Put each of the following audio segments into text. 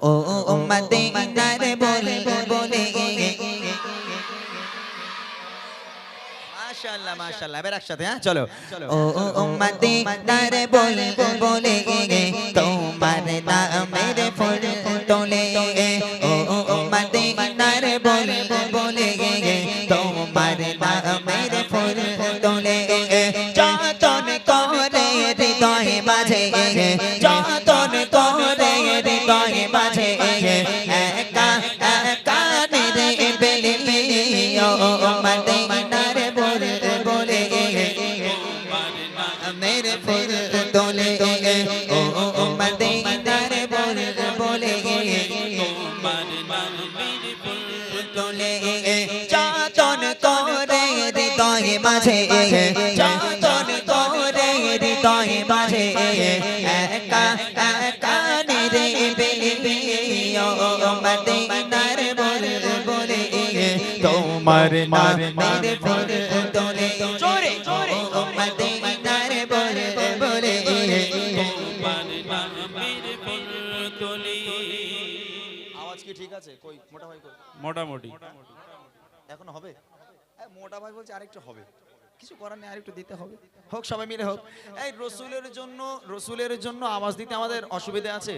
ও মদিনার বলে বলে মাশাআল্লাহ মাশাআল্লাহ এবার একসাথে হ্যাঁ চলো ও মদিনার বলে বলে তোমার নামের ফুল তোলে ও মদিনার বলে বলে তোমার নামের ফুল তোলে যতন করে হৃদয় মাঝে যতন করে হৃদয় মাঝে একা একা নিরে বেলে ও মদিনার বলে বলে মেরে ফুল তোলে ও মদিনার বলে বলে তোলে যতন করে হৃদয় মাঝে যতন করে হৃদয় মাঝে একা একা নিরে বেলে ও মদিনার বলে বলে তোমার নামের ফুল তোলে জোরে জোরে ও মদিনার বলে বলে তোমার নামের ফুল তোলে আওয়াজ কি ঠিক আছে কই মোটা ভাই কই মোটামুটি এখন হবে মোটা ভাই বলছে আরেকটু হবে কিছু করার নেই আরেকটু দিতে হবে হোক সবাই মিলে হোক এই রসুলের জন্য আওয়াজ দিতে আমাদের অসুবিধা আছে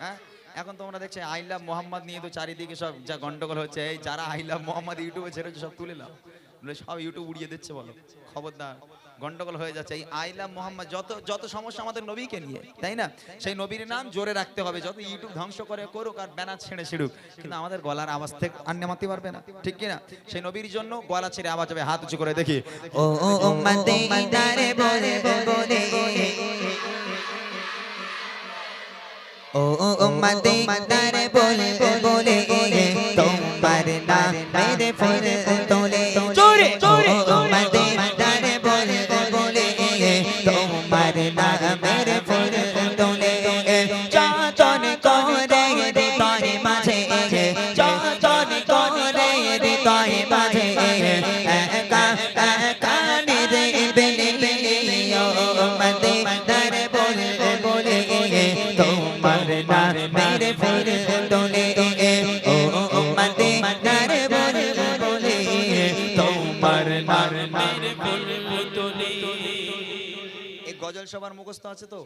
হ্যাঁ এখন তোমরা দেখছো আই লাভ মোহাম্মদ নিয়ে তো চারিদিকে সব যা গন্ডগোল হচ্ছে এই যারা আই লাভ মোহাম্মদ ইউটিউবে ছেড়েছে সব তুলে নাও সব ইউটিউব উড়িয়ে দিচ্ছে বলো খবরদার গন্ডগোল হয়ে যাচ্ছে এই আই লাভ মোহাম্মদ যত সমস্যা আমাদের নবীকে নিয়ে তাই না সেই নবীর নাম জোরে রাখতে হবে যত ইউটিউব ধ্বংস করে করুক আর ব্যানার ছেড়ে ছিড়ুক কিন্তু আমাদের গলার আওয়াজ থেকে আন্নে মারতে পারবে না ঠিক কি না সেই নবীর জন্য গলা ছেড়ে আওয়াজ হবে হাত উঁচু করে দেখি ও মদিনার বলে বলে ও মদিনার বলে বলে তোমার নামের ফুল তোলে জোরে জোরে ও মদিনার বলে বলে তোমার নামের ফুল তোলে যতন করে হৃদয় মাঝে যতন করে হৃদয় মাঝে একা একা নিরে বেলে ও মদিনার বলে বলে তোমার নামের ফুল তোলে ও মদিনার বলে বলে তোমার নামের ফুল তোলে এই গজল সবার মুখস্থ আছে তো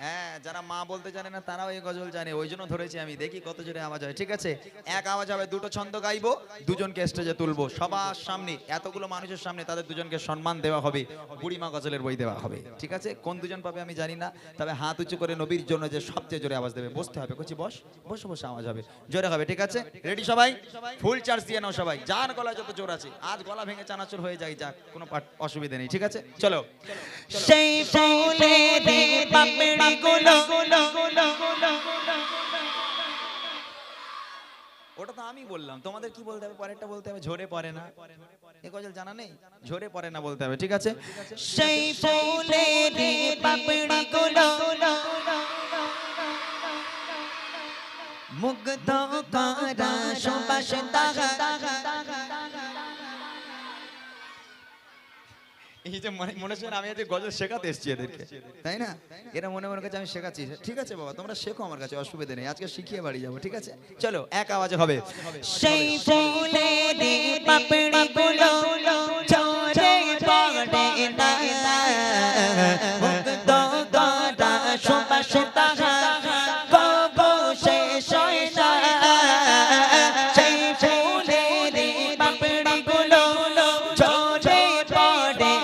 হ্যাঁ যারা মা বলতে জানে না তারাও এই গজল জানে ওই জন্য ধরেছি আমি দেখি কত জোরে আওয়াজ হয় ঠিক আছে এক আওয়াজ হবে দুটো ছন্দ গাইবো দুজনকে স্টেজে তুলবো সবার সামনে এতগুলো মানুষের সামনে তাদের দুজনকে সম্মান দেওয়া হবে বুড়িমা গজলের বই দেওয়া হবে ঠিক আছে কোন দুজন পাবে আমি জানি না তবে হাত উঁচু করে নবীর জন্য যে সবচেয়ে জোরে আওয়াজ দেবে বসতে হবে কচি বসে বসে আওয়াজ হবে জোরে হবে ঠিক আছে রেডি সবাই ফুল চার্জ দিয়ে নাও সবাই যার গলায় যত জোর আছে আজ গলা ভেঙে চানাচুর হয়ে যায় যাক কোনো অসুবিধা নেই ঠিক আছে চলো সেই ফুলের পাপড়ি ওটা তো আমি বললাম তোমাদের কি বলতে হবে পরেরটা বলতে হবে ঝরে পড়ে না এই গজল জানা নেই ঝরে পড়ে না বলতে হবে ঠিক আছে সেই ফুলের পাপড়ি গুলো মুগ্ধ করা সুবাস দাগা এই যে মনে হচ্ছে আমি আজ গজল শেখাতে এসেছি এদেরকে তাই না এরা মনে কাছে আমি শেখাচ্ছি ঠিক আছে বাবা তোমরা শেখো আমার কাছে অসুবিধা নেই আজকে শিখিয়ে বাড়ি যাবো ঠিক আছে চলো এক আওয়াজে হবে সেই ফুলের পাপড়ি গুলো ঝরে পড়ে না মুগ্ধ করা সুবাস দাগা কবো শেষ হয় না সেই ফুলের পাপড়ি গুলো ঝরে পড়ে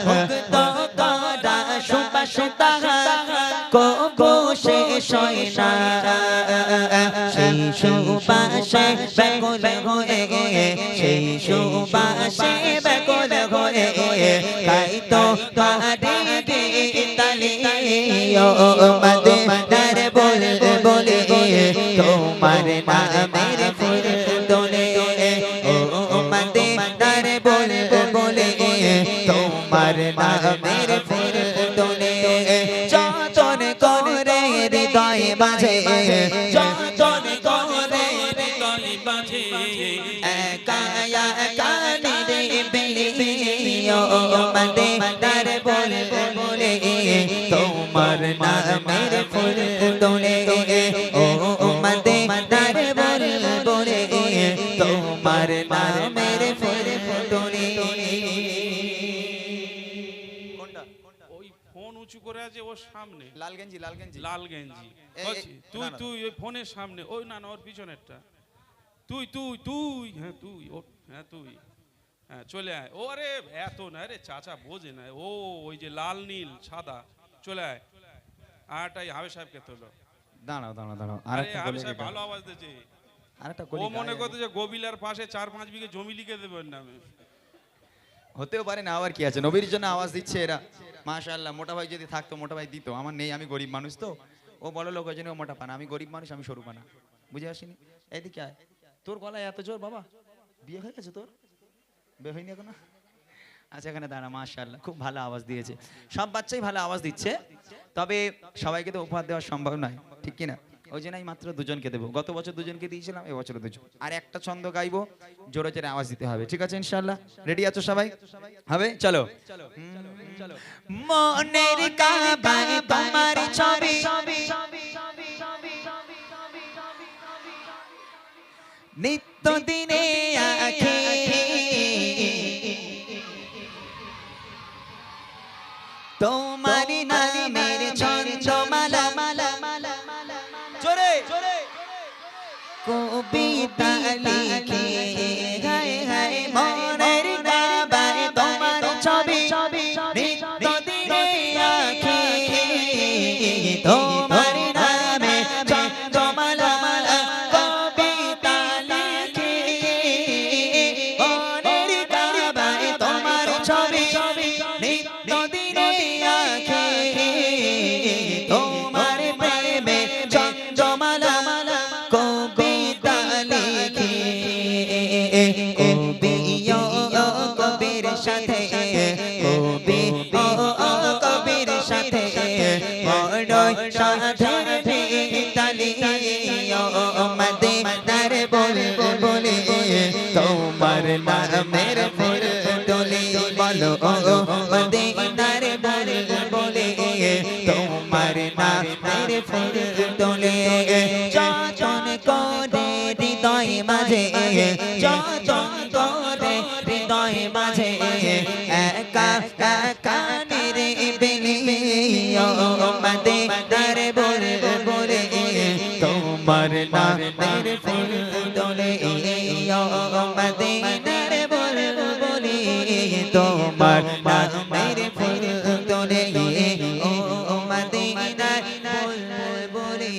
মুগ্ধ করা সুবাস দাগা কবো শেষ হয় না সেই সুবাসে ব্যাকুল হয়ে সেই সুবাসে ব্যাকুল হয়ে তাই তো কাঁদে গীতালি ও মদিনার বলে বলে তোমার নামের ফুল তোলে ও মদিনার বলে বলে তোমার নামের ফুল তোলে যতন করে হৃদয় মাঝে যতন করে হৃদয় মাঝে একা একা নিরে বেলে ও মদিনার বলে বলে তোমার নামের ফুল তোলে গেঞ্জি লাল গেঞ্জি লাল গেঞ্জি বলছি তুই তুই ওই ফোনের সামনে ওই না ওর পিছনেরটা তুই তুই তুই হ্যাঁ তুই ও হ্যাঁ তুই হ্যাঁ চলে আয় ও আরে এত না রে চাচা বোঝে না ও ওই যে লাল নীল সাদা চলে আয় আরটাই হাবে সাহেবকে তোলো দাঁড়াও দাঁড়াও দাঁড়াও আরে হাবে সাহেব ভালো আওয়াজ দিয়েছে আরেকটা ও মনে করতে যে গোবিলার পাশে 4-5 বিঘে জমি লিখে দেবেন নামে হতেও পারে না আবার কি আছে নবীর জন্য আওয়াজ দিচ্ছে এরা মাশাআল্লাহ মোটা ভাই যদি থাকতো মোটা ভাই দিত আমার নেই আমি গরিব মানুষ তো ও বড় লোক ওই জন্য ও মোটা পানা আমি গরিব মানুষ আমি সরু পানা বুঝে আসিনি এইদিকে আয় তোর গলায় এত জোর বাবা বিয়ে হয়ে গেছে তোর বিয়ে হয়নি এখনো আচ্ছা এখানে দাঁড়া মাশাআল্লাহ খুব ভালো আওয়াজ দিয়েছে সব বাচ্চাই ভালো আওয়াজ দিচ্ছে তবে সবাইকে তো উপহার দেওয়া সম্ভব নয় ঠিক কি না ওই জন্য আমি মাত্র দুজনকে দেবো গত বছর দুজনকে দিয়েছিলাম এবছর দুজন আর একটা ছন্দ গাইবো জোরে জোরে আওয়াজ দিতে হবে ঠিক আছে ইনশাআল্লাহ রেডি আছো সবাই হবে চলো মনের কাবায় তোমার ছবি নিত্য দিনে আঁখে তোমার নামের ছন্দমালা জোরে কবিতা লিখে হায় হায় মনের কাবায় তোমার ছবি নিত্য দিনে আঁখে তোমার নামে ছন্দমালা কবিতা লিখে মনের কাবায় তোমার ছবি নিত্য দিনে আঁখে তোমার প্রেমে ছন্দমালা কবিতা লিখে কবির সাথে কবির সাথে বড় সাথে তালি মদিনার বলে তোমার নামের ফুল তোলে বলো মদিনার বলে তোমার নামের ফুল তোলে যতন করে হৃদয় মাঝে যতন করে হৃদয় মাঝে একা একা নিরিবিলি মদিনার বলে তোমার নামের ফুল তোলে মদিনার বলে তোমার নামের ফুল তোলে ও মদিনার বলে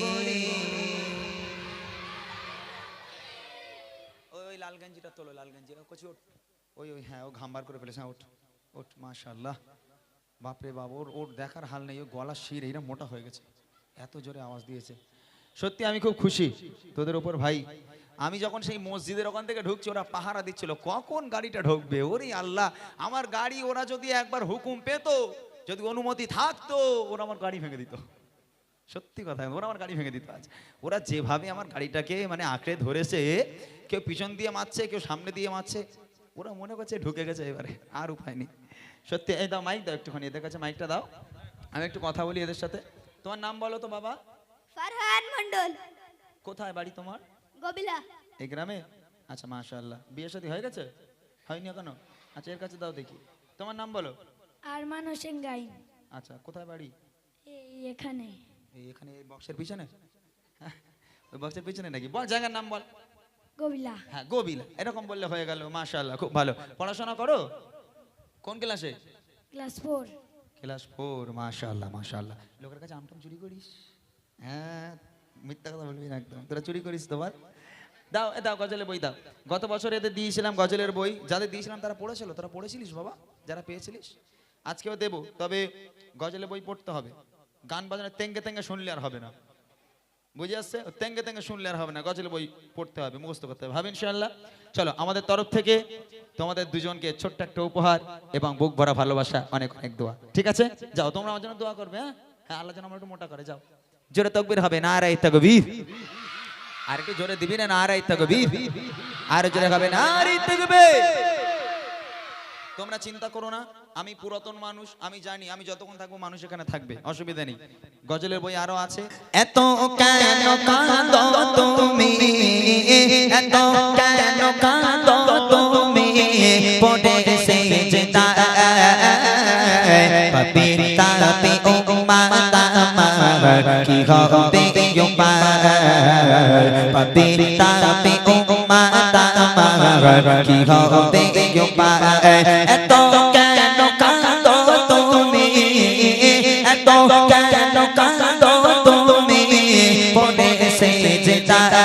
ওই লাল গঞ্জিটা তোলো লাল গঞ্জি কচি ওঠ ওই ওই হ্যাঁ ও ঘামবার করে ফেলেছে ওঠ ওঠ মাশাআল্লাহ বাপরে বাপ ওর দেখার হাল নেই ও গলা শির এইটা মোটা হয়ে গেছে এত জোরে আওয়াজ দিয়েছে সত্যি আমি খুব খুশি তোদের উপর ভাই আমি যখন সেই মসজিদের ওখান থেকে ঢুকছি ওরা পাহারা দিচ্ছিল কখন গাড়িটা ঢুকবে ওরে আল্লাহ আমার গাড়ি ওরা যদি একবার হুকুম পেত যদি অনুমতি থাকতো ওরা আমার গাড়ি ভেঙে দিত সত্যি কথা ওরা আমার গাড়ি ভেঙে দিত আজ ওরা যেভাবে আমার গাড়িটাকে মানে আঁকড়ে ধরেছে কেউ পিছন দিয়ে মারছে কেউ সামনে দিয়ে মারছে ওরা মনে করছে ঢুকে গেছে এবারে আর উপায় নেই সত্যি এই দাও মাইক দাও একটুখানি এদের কাছে মাইকটা দাও আমি একটু কথা বলি এদের সাথে তোমার নাম বলো তো বাবা ফারহান মন্ডল কোথায় বাড়ি তোমার গোবিলা এই গ্রামে আচ্ছা মাশাআল্লাহ বিয়ে শাদী হয়ে গেছে হয়নি এখনো আচ্ছা এর কাছে দাও দেখি তোমার নাম বলো আরমান হোসেন গাইন আচ্ছা কোথায় বাড়ি এখানে এখানে এই বক্সের পিছনে ওই বক্সের পিছনে নাকি বল জায়গার নাম বল গোবিলা হ্যাঁ গোবিলা এরকম বললে হয়ে গেল মাশাআল্লাহ খুব ভালো পড়াশোনা করো কোন ক্লাসে ক্লাস 4 ক্লাস 4 মাশাআল্লাহ মাশাআল্লাহ লোকের কাছে আমটাম চুরি করিস হ্যাঁ মিথ্যা কথা বলবি না একদম তোরা চুরি করিস তোমার দাও দাও গজলের বই দাও গত বছর এদের দিয়েছিলাম গজলের বই যাদের দিয়েছিলাম তারা পড়েছিল তোরা পড়েছিলিস বাবা যারা পেয়েছিলিস আজকেও দেবো তবে গজলের বই পড়তে হবে গান বাজনা তেঙ্গে তেঙ্গে শুনলে আর হবে না বুঝে আসছে তেঙ্গে তেঙ্গে শুনলে আর হবে না গজলের বই পড়তে হবে মুখস্থ করতে হবে ভাবে ইনশাআল্লাহ চলো আমাদের তরফ থেকে তোমাদের দুজনকে ছোট্ট একটা উপহার এবং বুক ভরা ভালোবাসা অনেক অনেক দোয়া ঠিক আছে যাও তোমরা আমার জন্য দোয়া করবে হ্যাঁ হ্যাঁ আল্লাহ যেন আমার একটু মোটা করে যাও জোরে তাকবীর হবে নারায়ে তাকবীর আর একটু জোরে দিবি না নারায়ে তাকবীর আর জোরে হবে নারায়ে তাকবীর তোমরা চিন্তা করো না আমি পুরাতন মানুষ আমি জানি আমি যতক্ষণ থাকবো মানুষ এখানে থাকবে অসুবিধা নেই গজলের বই আরো আছে এত কেন কাঁদো তুমি এত কেন কাঁদো তুমি পড়ে সেজদা পাপি তাপি উম্মা কি হবে উপায় পিতা উম্মত আমার কি হবে উপায় এত কেন কাঁদো তুমি এত কেন কাঁদো তুমি পড়ে সেজদায়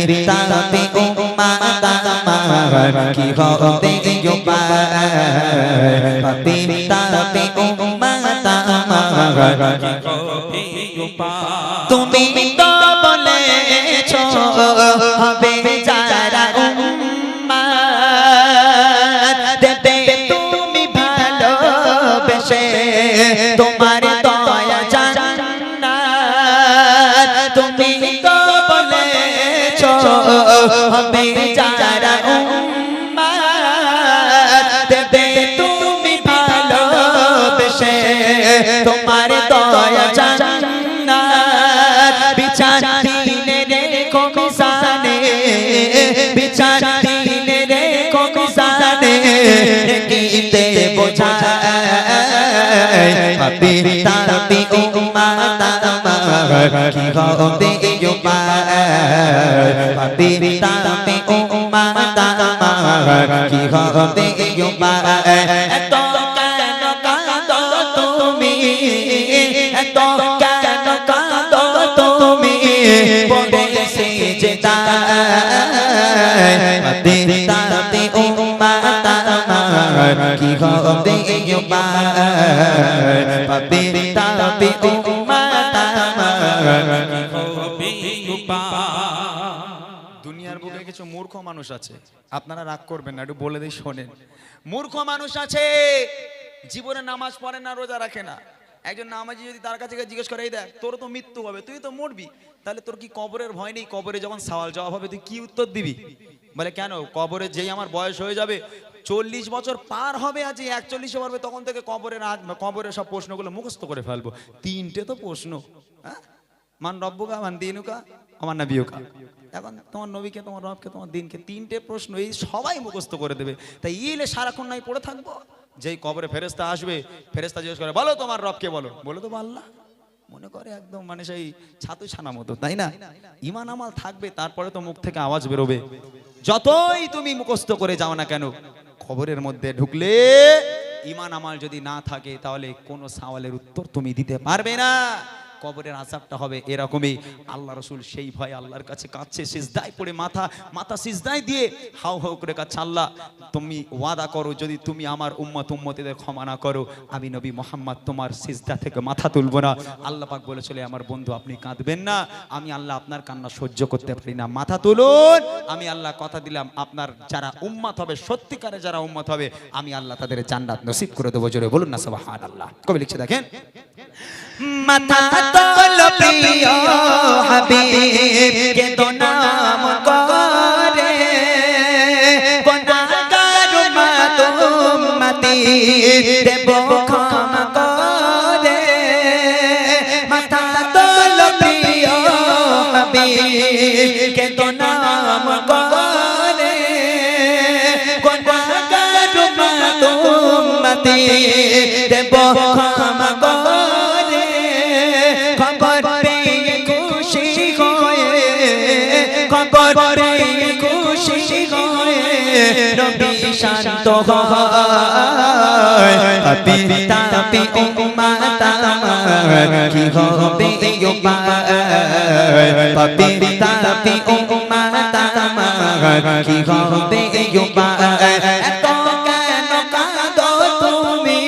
পিতা উম্মত আমার কি হবে উপায় পিতা উম্মত আমার তুমি তো বলেছো হবে যারা উম্মত দেবে তুমি ভালোবেসে তোমার দয়া জান্নাত তুমি তো বলেছো হবে যারা উম্মত দেবে তুমি ভালোবেসে তোমার দয়া জান্নাত বিচার দিনে রেখো মিজানে বিচার দিনে রেখো মিজানে গীতে বোঝায় পিতা উম্মত আমার কি হবে উপায় পিতা উম্মত আমার কি হবে উপায় এত কেন কাঁদো তুমি এত কেন কাঁদো তুমি পড়ে সেজদায় পিতা উম্মত আমার কি হবে উপায় পিতা উম্মত আমার কি হবে উপায় দুনিয়ার বুকে কিছু মূর্খ মানুষ আছে, আপনারা রাগ করবেন না, একটু বলে দিই শোনেন। মূর্খ মানুষ আছে জীবনে নামাজ পড়ে না, রোজা রাখে না। একজন নামাজি যদি তার কাছে গিয়ে জিজ্ঞেস করে এই দেখ তোর তো মৃত্যু হবে, তুই তো মরবি, তাহলে তোর কি কবরের ভয় নেই? কবরে যখন সওয়াল জবাব হবে তুই কি উত্তর দিবি? বলে কেন, কবরে যেই আমার বয়স হয়ে যাবে 40 বছর পার হবে, আজ 41 পারবে, তখন থেকে কবরের সব প্রশ্নগুলো মুখস্থ করে ফেলবো। 3টে তো প্রশ্ন, হ্যাঁ, মান রব্বুকা মান দিনুকা আমার নবিয়ুকা। এখন তোমার নবীকে, তোমার রবকে, তোমার দিনকে, 3টে প্রশ্ন এই সবাই মুখস্থ করে দেবে। তাই ইলে সারাক্ষণ নাই পড়ে থাকবো? যেই কবরে ফেরেশতা আসবে, ফেরেশতা জিজ্ঞেস করে বলো তোমার রবকে, বলে তো আল্লাহ। মনে করে একদম মানে সেই ছাতু ছানা মতো, তাই না? ঈমান আমাল থাকবে, তারপরে তো মুখ থেকে আওয়াজ বেরোবে। যতই তুমি মুখস্থ করে যাও না কেন, কবরের মধ্যে ঢুকলে ঈমান আমাল যদি না থাকে তাহলে কোনো সওয়ালের উত্তর তুমি দিতে পারবে না। কবরের আযাবটা হবে এরকমই। আল্লাহ রাসূল সেই ভয় আল্লাহর কাছে কাঁদছে, সিজদায় পড়ে মাথা সিজদায় দিয়ে হাউ হাউ করে কাঁদছে, আল্লাহ তুমি ওয়াদা করো যদি তুমি আমার উম্মতদের ক্ষমা না করো, আমি নবী মুহাম্মদ তোমার সিজদা থেকে মাথা তুলবো না। আল্লাহ পাক বলে চলে, আমার বন্ধু আপনি কাঁদবেন না, আমি আল্লাহ আপনার কান্না সহ্য করতে পারি না, মাথা তুলুন। আমি আল্লাহ কথা দিলাম আপনার যারা উম্মত হবে, সত্যিকারে যারা উম্মত হবে, আমি আল্লাহ তাদের জান্নাত নসিব করে দেবো। জোরে বলুন না সুবহানাল্লাহ। কবি লিখছে দেখেন, মাথা তোলো প্রিয় হাবিব কে তো নাম করে গুনাহগার উম্মত উম্মতি দেব ক্ষমা করে। মাথা তোলো প্রিয় হাবিব কে তো নাম করে গুনাহগার উম্মত উম্মতি দেব ক্ষমা করে। খবর পেয়ে খুশি হয়ে, খবর পেয়ে খুশি হয়ে নবী শান্ত হয়। পিতা উম্মত আমার কি হবে উপায় পিতা উম্মত আমার কি হবে উপায় এত কেন কাঁদো তুমি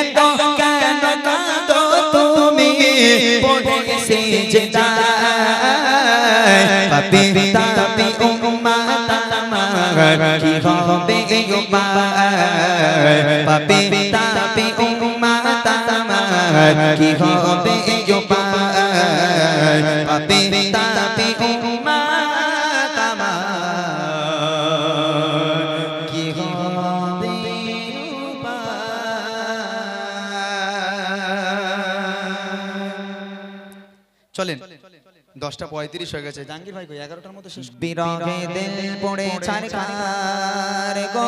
এত কেন কাঁদো তুমি পড়ে সেজদায় পিতা উম্মত আমার কি হবে উপায় পিতা উম্মত আমার কি হবে উপায় পিতা উম্মত আমার কি হবে উপায়। চলেন 10:35 হয়ে গেছে, জাহাঙ্গীর ভাই কই 11টার মধ্যে শেষ। বিরহে দিল পড়ে ছারখার গো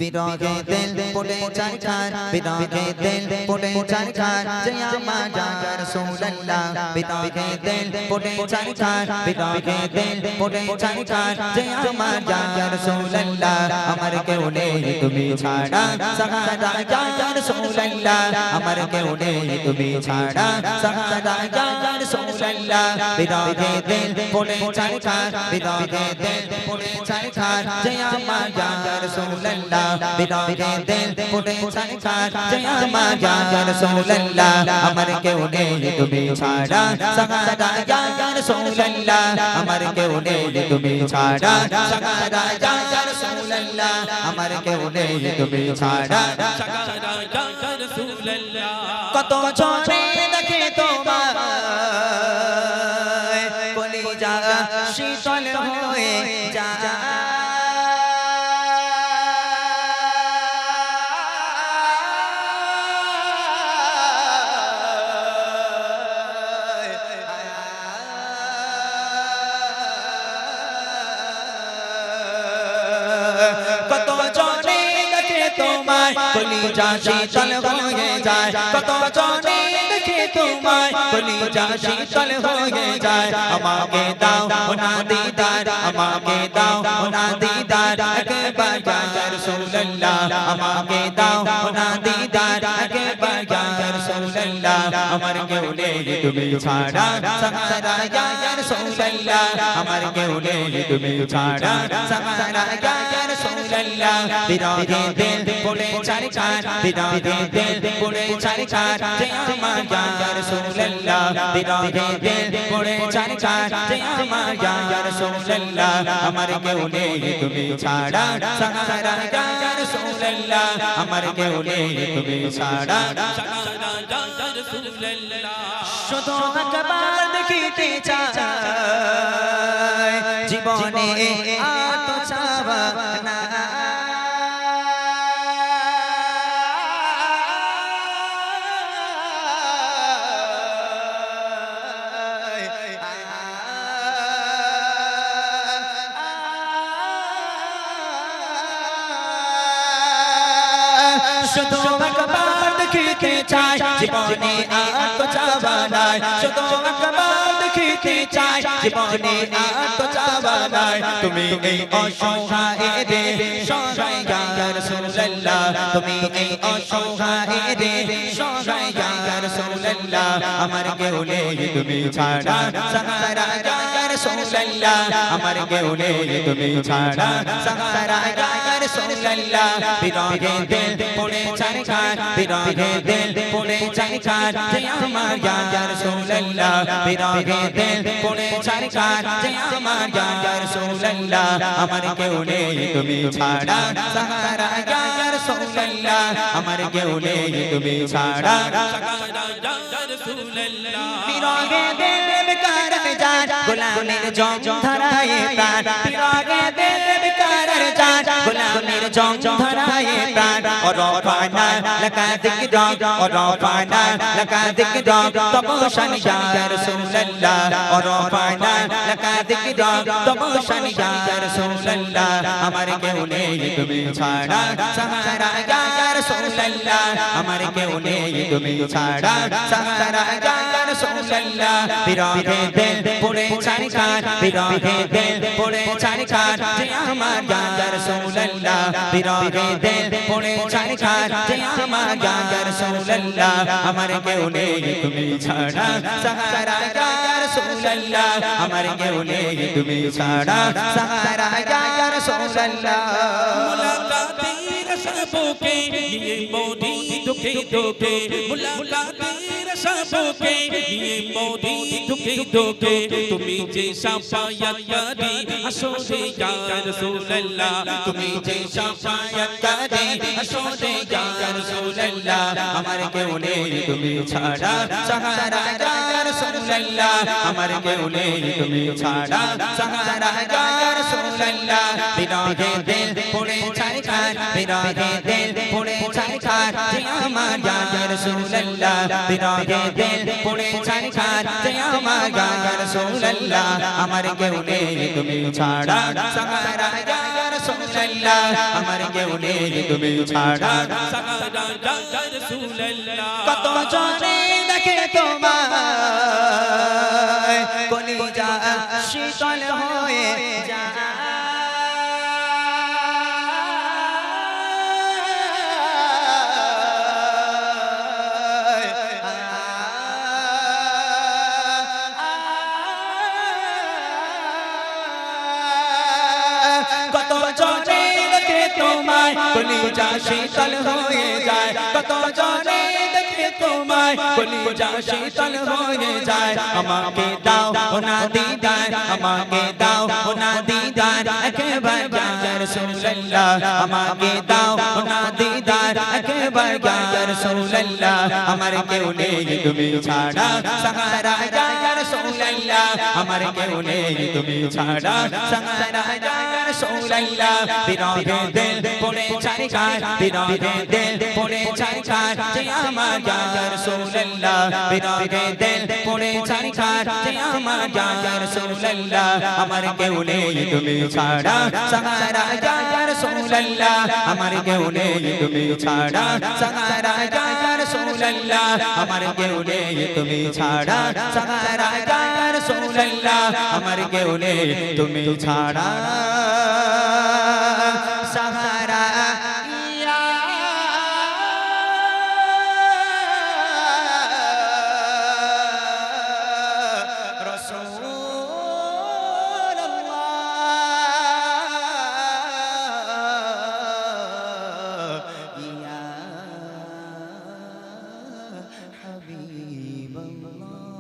বিরহে দিল পড়ে চারখান বিরহে দিল পড়ে চারখান জয় আমার জান রাসূলুল্লাহ বিরহে দিল পড়ে চারখান বিরহে দিল পড়ে চারখান জয় আমার জান রাসূলুল্লাহ আমার কেউ নেই তুমি ছাড়া সাহারা জান রাসূলুল্লাহ আমার কেউ নেই তুমি ছাড়া সাহারা জান রাসূলুল্লাহ বিরহে দিল পড়ে চারখান বিরহে দিল পড়ে চারখান জয় আমার জান রাসূলুল্লাহ বিরহে দিল পড়ে চারখান জয় আমার জান রাসূলুল্লাহ আমার কেউ নেই তুমি ছাড়া সাহারা জান রাসূলুল্লাহ আমার কেউ নেই তুমি ছাড়া সাহারা জান রাসূলুল্লাহ আমার কেউ নেই তুমি ছাড়া কত চোখে দেখে তোমার কলিজা শীতল হয়ে যায় কত জনে দেখে তোমায় কলিজা শীতল হয়ে যায় কত জনে দেখে তোমায় কলিজা শীতল হয়ে যায় আমাকে দাও না দিদার আমাকে দাও না দিদার একবার ইয়া রাসূলুল্লাহ আমাকে দাও না দিদার একবার ইয়া রাসূলুল্লাহ আমার কেউ নেই তুমি ছাড়া সাহারা ইয়া রাসূলুল্লাহ আমার কেউ নেই তুমি ছাড়া সাহারা ইয়া রাসূলুল্লাহ বিরহে দিল পড়ে চারখান বিরহে দিল পড়ে চারখান জয় আমার ইয়া রাসূলুল্লাহ বিরহে দিল পড়ে চারখান জয় আমার ইয়া রাসূলুল্লাহ আমার কেউ নেই তুমি ছাড়া সাহারা ইয়া রাসূলুল্লাহ আমার কেউ নেই তুমি ছাড়া শুধু একবার দেখিতে চাই জীবনে আর তো চাওয়া না শুধু একবার দেখিতে চাই জীবনে আর তো চাওয়া নাই শুধু একবার দেখিতে চাই জীবনে আর তো চাওয়া নাই তুমি এই অসহায় রে সহায় ইয়া রাসূলুল্লাহ তুমি এই অসহায় রে সহায় ইয়া রাসূলুল্লাহ আমার কেউ নেই তুমি ছাড়া সাহারা ইয়া রাসূলুল্লাহ আমার কেউ নেই তুমি ছাড়া সাহারা ইয়া রাসূলুল্লাহ বিরহে দিল পড়ে চারখান বিরহে দিল পড়ে চারখান জয় আমার ইয়া রাসূলুল্লাহ বিরহে দিল পড়ে চারখান জয় আমার ইয়া রাসূলুল্লাহ আমার কেউ নেই তুমি ছাড়া সাহারা ইয়া রাসূলুল্লাহ আমার কেউ নেই তুমি ছাড়া বিরহে দিল বেকার জান গোলামের জং ধরায়ে প্রাণ বিরহে দিল বেকার জান গোলামের জং ধরায়ে প্রাণ ورفعنا لك ذكرك ورفعنا لك ذكرك طبوشا يا رسول الله ورفعنا لك ذكرك طبوشا يا رسول الله আমার কেউ নেই তুমি ছাড়া সাহারা ইয়া রাসূলুল্লাহ আমার কেউ নেই তুমি ছাড়া সাহারা ইয়া রাসূলুল্লাহ বিরহে দিল পড়ে চারখান বিরহে দিল পড়ে চারখান জয় আমার ইয়া রাসূলুল্লাহ বিরহে দিল পড়ে চারখান জয় আমার ইয়া রাসূলুল্লাহ আমার কেউ নেই তুমি ছাড়া সাহারা ইয়া রাসূলুল্লাহ আমার কেউ নেই তুমি ছাড়া সাহারা ইয়া রাসূলুল্লাহ মুলাকাতের সবকে নিয়ে মোদি দুঃখে দুঃখে মুলাকাতের সবকে নিয়ে মোদি দুঃখে দুঃখে তুমি যে শাফায়াতকারী আসো রে ইয়া রাসূলুল্লাহ তুমি যে শাফায়াতকারী আসো রে ইয়া রাসূলুল্লাহ আমার কেউ নেই তুমি ছাড়া সাহারা ইয়া রাসূলুল্লাহ আমার কেউ নেই তুমি ছাড়া সাহারা ইয়া রাসূলুল্লাহ বিরহে দিল পড়ে চারখান বিরহে দিল পড়ে চারখান জয় আমার ইয়া রাসূলুল্লাহ বিরহে দিল পড়ে চারখান জয় আমার ইয়া রাসূলুল্লাহ আমার কেউ নেই তুমি ছাড়া সাহারা ইয়া রাসূলুল্লাহ রাসূলুল্লাহ আমার কেউ নেই তুমি ছাড়া সাহারা ইয়া রাসূলুল্লাহ কত জনে দেখে তোমায় কলিজা শীতল হয়ে যায় কত জনে দেখে তোমায় কলিজা শীতল হয়ে যায় কত জনে দেখে তোমায় কলিজা শীতল হয়ে যায় আমাকে দাও না দিদার আমাকে দাও না দিদার একবার ইয়া রাসূলুল্লাহ আমাকে দাও না দিদার একবার ইয়া রাসূলুল্লাহ আমার কেউ নেই তুমি ছাড়া সাহারা ইয়া রাসূলুল্লাহ আমার কেউ নেই তুমি ছাড়া সাহারা ইয়া রাসূলুল্লাহ বিরহে দিল পড়ে চাই কার বিরহে দিল পড়ে চাই কার যে আমার ইয়া রাসূলুল্লাহ বিরহে দিল পড়ে চাই কার যে আমার ইয়া রাসূলুল্লাহ আমার কেউ নেই তুমি ছাড়া সাহারা ইয়া রাসূলুল্লাহ আমার কেউ নেই তুমি ছাড়া সাহারা ইয়া রাসূলুল্লাহ আমার কেউ নেই তুমি ছাড়া সাহারা ইয়া রাসূলুল্লাহ আমার কেউ নেই তুমি ছাড়া সাহারা ইয়া রাসূলুল্লাহ ইয়া হাবিবাল্লাহ